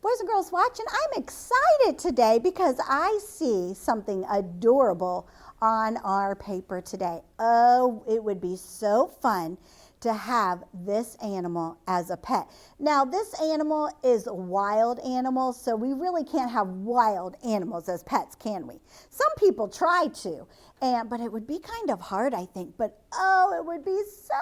Boys and girls watching, I'm excited today because I see something adorable on our paper today. Oh, it would be so fun to have this animal as a pet. Now, this animal is a wild animal, so we really can't have wild animals as pets, can we? Some people try to, but it would be kind of hard, I think. But oh, it would be so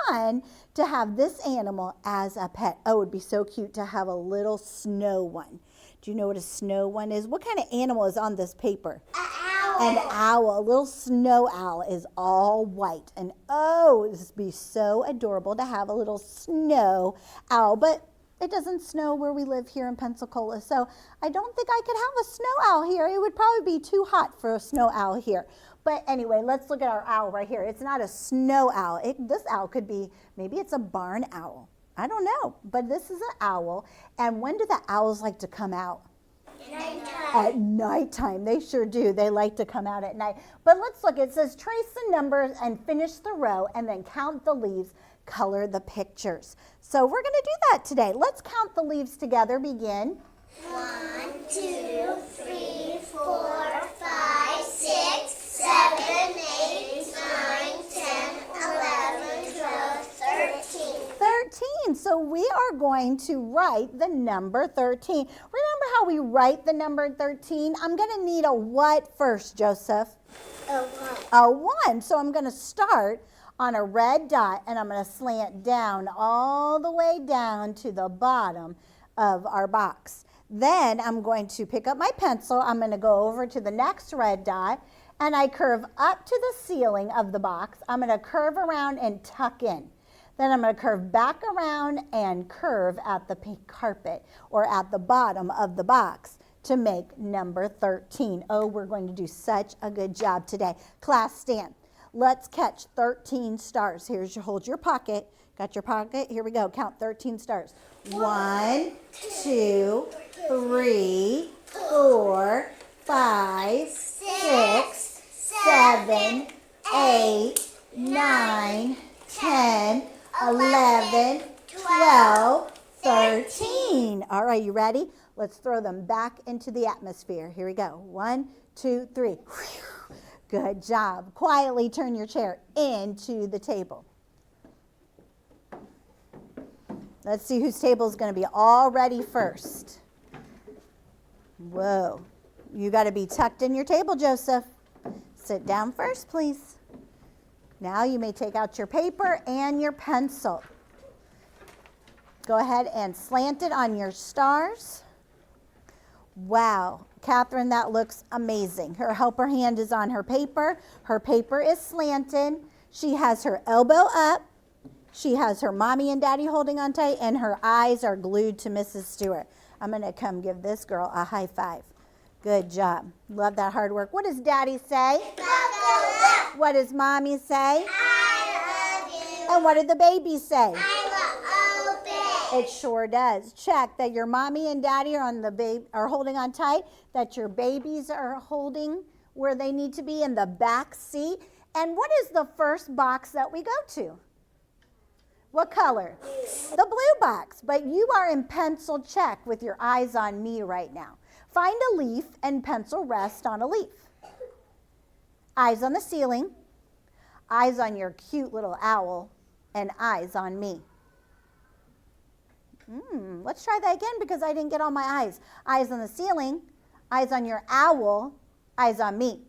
fun to have this animal as a pet. Oh, it would be so cute to have a little snow one. Do you know what a snow one is? What kind of animal is on this paper? An owl. A little snow owl is all white. And oh, it would be so adorable to have a little snow owl. But it doesn't snow where we live here in Pensacola. So I don't think I could have a snow owl here. It would probably be too hot for a snow owl here. But anyway, let's look at our owl right here. It's not a snow owl. This owl could be, maybe it's a barn owl. I don't know. But this is an owl. And when do the owls like to come out? At nighttime. They sure do. They like to come out at night. But let's look. It says trace the numbers and finish the row and then count the leaves, color the pictures. So we're going to do that today. Let's count the leaves together. Begin. 1, 2, 3, 4, 5, 6, 7, 8, 9, 10, 11, 12, 13. 13. So we are going to write the number 13. Remember how we write the number 13? I'm going to need a what first, Joseph? A 1. A 1. So I'm going to start on a red dot and I'm going to slant down all the way down to the bottom of our box. Then I'm going to pick up my pencil. I'm going to go over to the next red dot and I curve up to the ceiling of the box. I'm going to curve around and tuck in. Then I'm going to curve back around and curve at the pink carpet or at the bottom of the box to make number 13. Oh, we're going to do such a good job today. Class, stand. Let's catch 13 stars. Hold your pocket. Got your pocket? Here we go. Count 13 stars. 1, 2, 3, 4, 5, 6, 7, 8, 9, 10, 11, 12, 13. All right, you ready? Let's throw them back into the atmosphere. Here we go. 1, 2, 3. Good job. Quietly turn your chair into the table. Let's see whose table is going to be all ready first. Whoa. You got to be tucked in your table, Joseph. Sit down first, please. Now you may take out your paper and your pencil. Go ahead and slant it on your stars. Wow, Catherine, that looks amazing. Her helper hand is on her paper. Her paper is slanted. She has her elbow up. She has her mommy and daddy holding on tight, and her eyes are glued to Mrs. Stewart. I'm going to come give this girl a high five. Good job. Love that hard work. What does daddy say? What does mommy say? I love you. And what did the baby say? I will obey. It sure does. Check that your mommy and daddy are holding on tight, that your babies are holding where they need to be in the back seat. And what is the first box that we go to? What color? The blue box. But you are in pencil check with your eyes on me right now. Find a leaf and pencil rest on a leaf. Eyes on the ceiling, eyes on your cute little owl, and eyes on me. Let's try that again because I didn't get all my eyes. Eyes on the ceiling, eyes on your owl, eyes on me.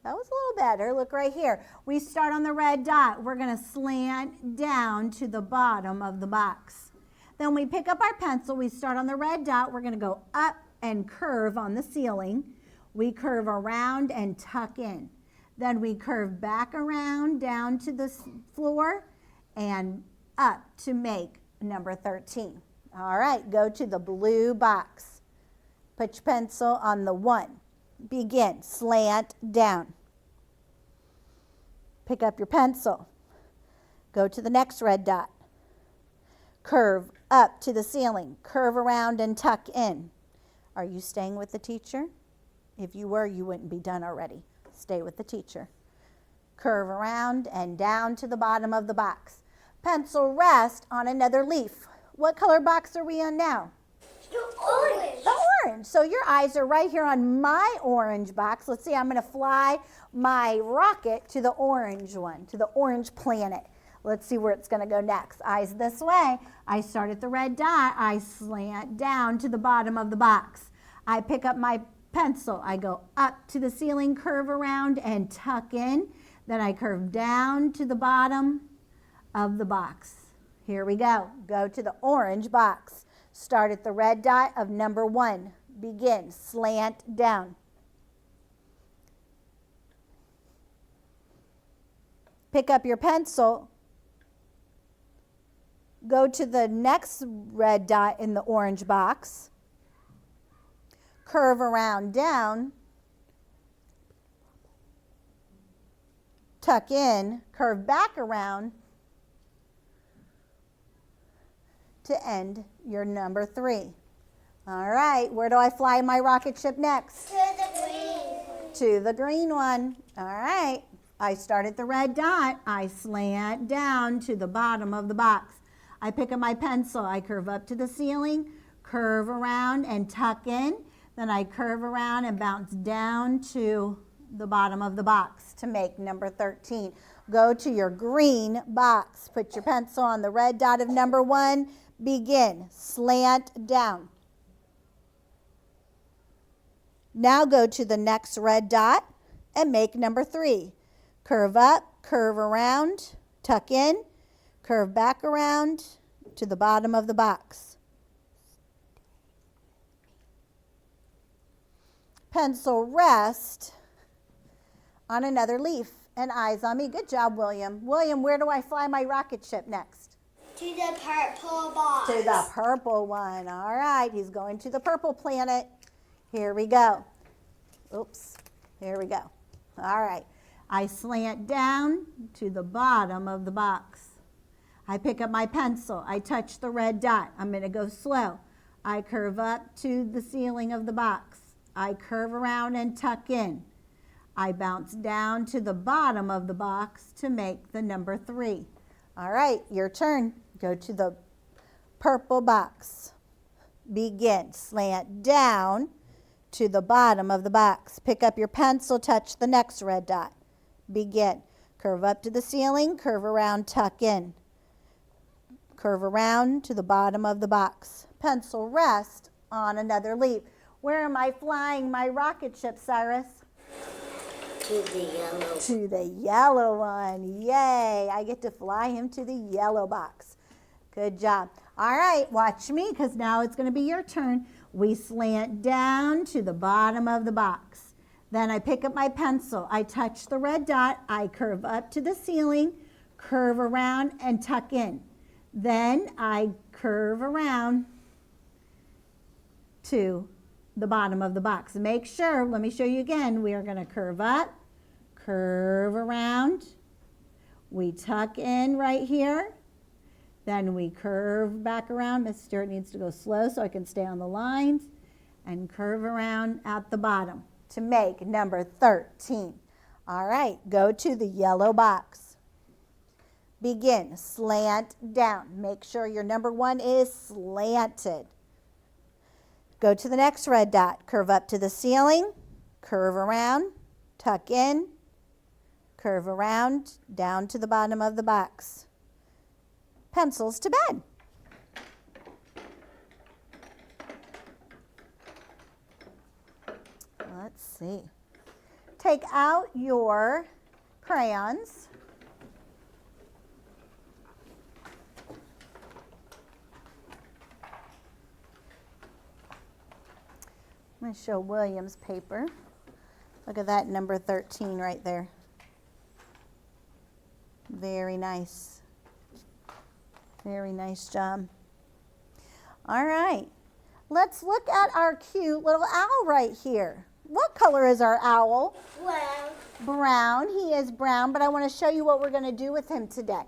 That was a little better. Look right here. We start on the red dot. We're going to slant down to the bottom of the box. Then we pick up our pencil. We start on the red dot. We're going to go up and curve on the ceiling. We curve around and tuck in. Then we curve back around down to the floor and up to make number 13. All right, go to the blue box. Put your pencil on the 1. Begin. Slant down. Pick up your pencil. Go to the next red dot. Curve up to the ceiling. Curve around and tuck in. Are you staying with the teacher? If you were, you wouldn't be done already. Stay with the teacher. Curve around and down to the bottom of the box. Pencil rest on another leaf. What color box are we on now? Orange. The orange. So your eyes are right here on my orange box. Let's see, I'm going to fly my rocket to the orange one, to the orange planet. Let's see where it's going to go next. Eyes this way. I start at the red dot. I slant down to the bottom of the box. I pick up my pencil. I go up to the ceiling, curve around, and tuck in. Then I curve down to the bottom of the box. Here we go. Go to the orange box. Start at the red dot of number 1. Begin. Slant down. Pick up your pencil. Go to the next red dot in the orange box. Curve around down. Tuck in. Curve back around to end your number 3. All right, where do I fly my rocket ship next? To the green. To the green one. All right, I start at the red dot. I slant down to the bottom of the box. I pick up my pencil. I curve up to the ceiling, curve around and tuck in. Then I curve around and bounce down to the bottom of the box to make number 13. Go to your green box. Put your pencil on the red dot of number 1. Begin. Slant down. Now go to the next red dot and make number 3. Curve up, curve around, tuck in, curve back around to the bottom of the box. Pencil rest on another leaf and eyes on me. Good job, William. William, where do I fly my rocket ship next? To the purple box. To the purple one. All right, he's going to the purple planet. Here we go. Oops, here we go. All right, I slant down to the bottom of the box. I pick up my pencil. I touch the red dot. I'm going to go slow. I curve up to the ceiling of the box. I curve around and tuck in. I bounce down to the bottom of the box to make the number 3. All right, your turn. Go to the purple box. Begin. Slant down to the bottom of the box. Pick up your pencil, touch the next red dot. Begin. Curve up to the ceiling, curve around, tuck in. Curve around to the bottom of the box. Pencil rest on another leaf. Where am I flying my rocket ship, Cyrus? To the yellow. To the yellow one. Yay, I get to fly him to the yellow box. Good job. All right, watch me because now it's going to be your turn. We slant down to the bottom of the box. Then I pick up my pencil. I touch the red dot. I curve up to the ceiling, curve around, and tuck in. Then I curve around to the bottom of the box. Make sure, let me show you again, we are going to curve up, curve around. We tuck in right here. Then we curve back around. Miss Stewart needs to go slow so I can stay on the lines. And curve around at the bottom to make number 13. All right, go to the yellow box. Begin. Slant down. Make sure your number 1 is slanted. Go to the next red dot. Curve up to the ceiling. Curve around. Tuck in. Curve around. Down to the bottom of the box. Pencils to bed. Let's see. Take out your crayons. I'm going to show William's paper. Look at that number 13 right there. Very nice. Very nice job. All right. Let's look at our cute little owl right here. What color is our owl? Brown. Brown. He is brown, but I want to show you what we're going to do with him today.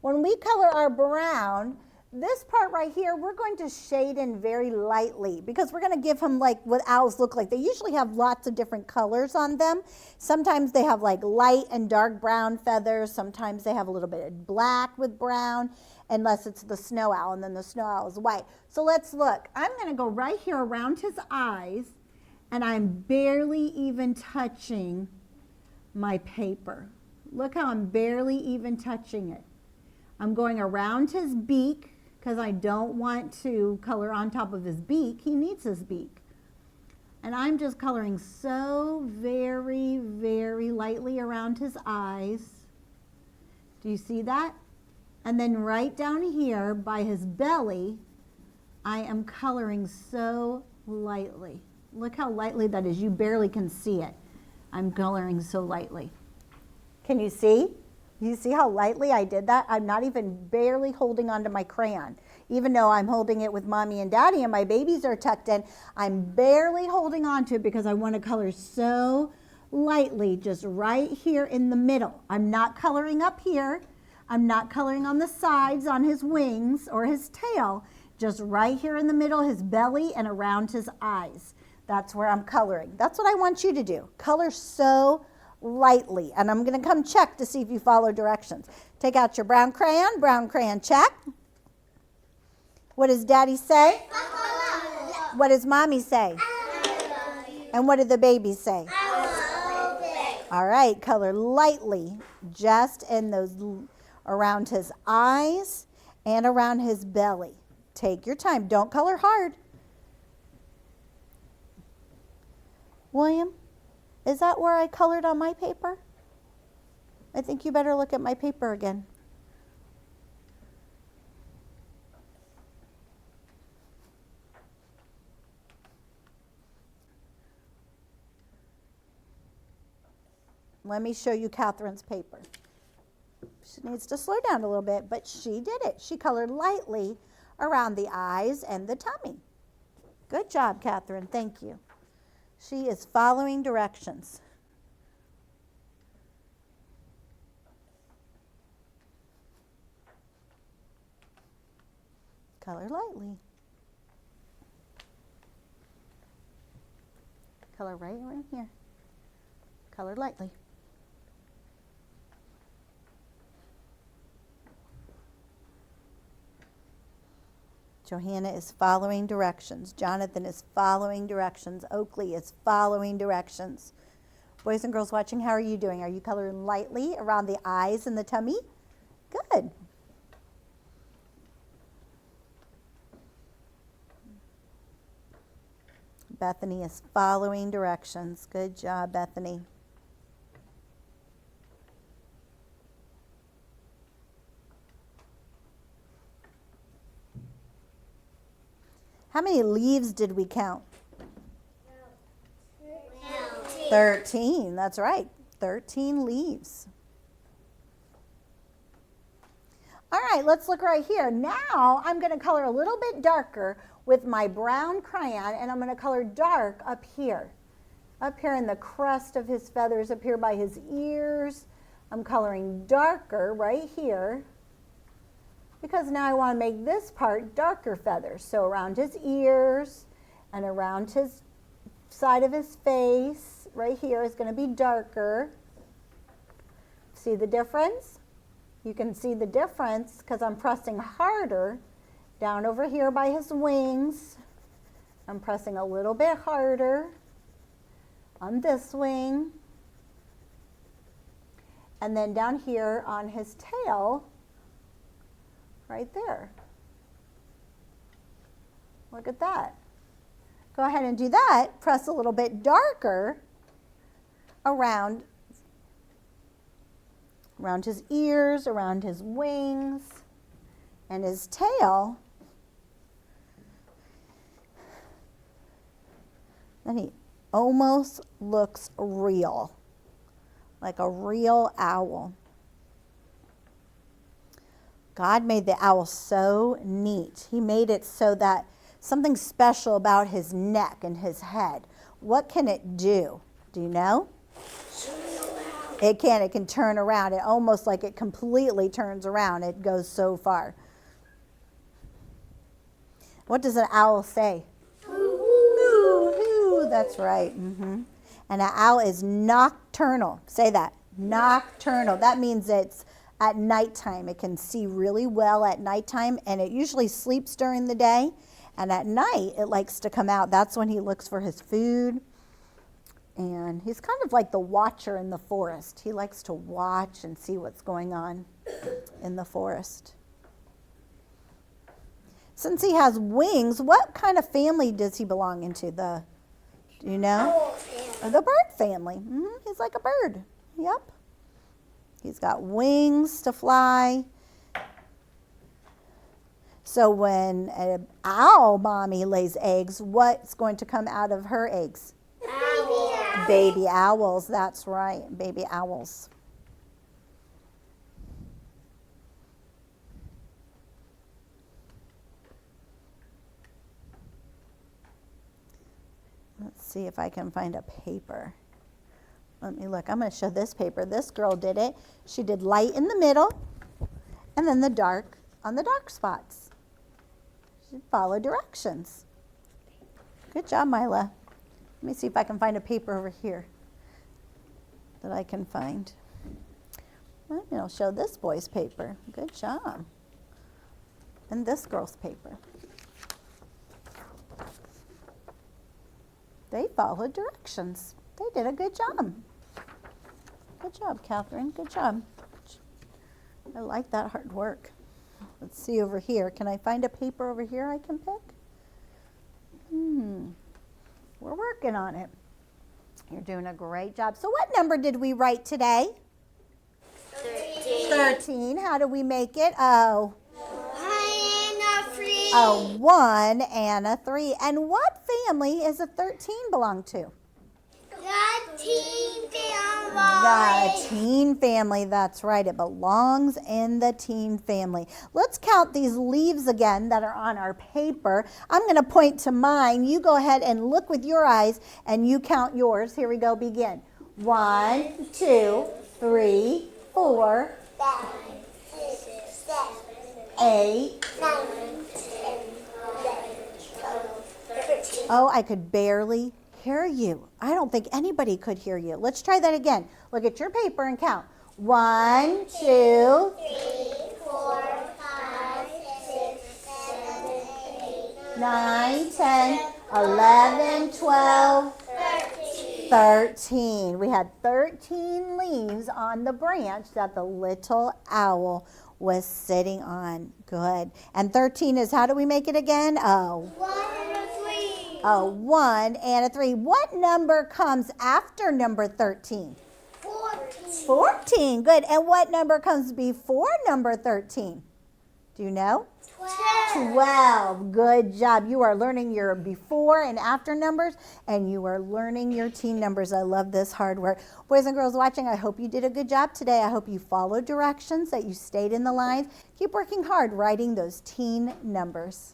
When we color our brown, this part right here, we're going to shade in very lightly because we're going to give him like what owls look like. They usually have lots of different colors on them. Sometimes they have like light and dark brown feathers. Sometimes they have a little bit of black with brown, unless it's the snow owl, and then the snow owl is white. So let's look. I'm going to go right here around his eyes, and I'm barely even touching my paper. Look how I'm barely even touching it. I'm going around his beak because I don't want to color on top of his beak. He needs his beak. And I'm just coloring so very, very lightly around his eyes. Do you see that? And then right down here by his belly, I am coloring so lightly. Look how lightly that is. You barely can see it. I'm coloring so lightly. Can you see? You see how lightly I did that? I'm not even barely holding onto my crayon. Even though I'm holding it with mommy and daddy and my babies are tucked in, I'm barely holding on to it because I want to color so lightly, just right here in the middle. I'm not coloring up here. I'm not coloring on the sides, on his wings or his tail. Just right here in the middle, his belly and around his eyes. That's where I'm coloring. That's what I want you to do. Color so lightly. And I'm going to come check to see if you follow directions. Take out your brown crayon, check. What does daddy say? What does mommy say? And what did the baby say? All right, color lightly just in those around his eyes and around his belly. Take your time. Don't color hard. William, is that where I colored on my paper? I think you better look at my paper again. Let me show you Catherine's paper. She needs to slow down a little bit, but she did it. She colored lightly around the eyes and the tummy. Good job, Catherine. Thank you. She is following directions. Color lightly. Color right around here. Color lightly. Johanna is following directions. Jonathan is following directions. Oakley is following directions. Boys and girls watching, how are you doing? Are you coloring lightly around the eyes and the tummy? Good. Bethany is following directions. Good job, Bethany. How many leaves did we count? 13, that's right. 13 leaves. All right, let's look right here. Now I'm going to color a little bit darker with my brown crayon, and I'm going to color dark up here in the crest of his feathers, up here by his ears. I'm coloring darker right here because now I want to make this part darker feathers. So around his ears and around his side of his face, right here is going to be darker. See the difference? You can see the difference because I'm pressing harder down over here by his wings. I'm pressing a little bit harder on this wing. And then down here on his tail, right there. Look at that. Go ahead and do that. Press a little bit darker around his ears, around his wings, and his tail. Then he almost looks real, like a real owl. God made the owl so neat. He made it so that something special about his neck and his head. What can it do? Do you know? It can. It can turn around. It almost like it completely turns around. It goes so far. What does an owl say? Hoo, hoo. That's right. And an owl is nocturnal. Say that. Nocturnal. That means it's at nighttime. It can see really well at nighttime, and it usually sleeps during the day. And at night, it likes to come out. That's when he looks for his food. And he's kind of like the watcher in the forest. He likes to watch and see what's going on in the forest. Since he has wings, what kind of family does he belong into? Do you know? The bird family. He's like a bird. Yep. He's got wings to fly. So when an owl mommy lays eggs, what's going to come out of her eggs? Baby owls. That's right. Baby owls. Let's see if I can find a paper. Let me look. I'm going to show this paper. This girl did it. She did light in the middle and then the dark on the dark spots. She followed directions. Good job, Mila. Let me see if I can find a paper over here that I can find. I'll show this boy's paper. Good job. And this girl's paper. They followed directions. They did a good job. Good job, Catherine. Good job. I like that hard work. Let's see over here. Can I find a paper over here I can pick? We're working on it. You're doing a great job. So what number did we write today? 13. How do we make it? Oh. 1 and a 3. And what family is a 13 belong to? The teen family. The teen family, that's right. It belongs in the teen family. Let's count these leaves again that are on our paper. I'm going to point to mine. You go ahead and look with your eyes and you count yours. Here we go, begin. 1, 2, 3, 4, 5, 6, 7, 8. 9, 10, 11, 12, 13. Oh, I could barely hear you. I don't think anybody could hear you. Let's try that again. Look at your paper and count. 1, 2, 3, 4, 5, 6, 7, 8, 9, 10, 11, 12, 13. We had 13 leaves on the branch that the little owl was sitting on. Good. And 13 is, how do we make it again? Oh. 1 and 3. A 1 and a 3. What number comes after number 13? 14. 14. Good. And what number comes before number 13? Do you know? 12. 12. Good job. You are learning your before and after numbers, and you are learning your teen numbers. I love this hard work. Boys and girls watching, I hope you did a good job today. I hope you followed directions, that you stayed in the lines. Keep working hard writing those teen numbers.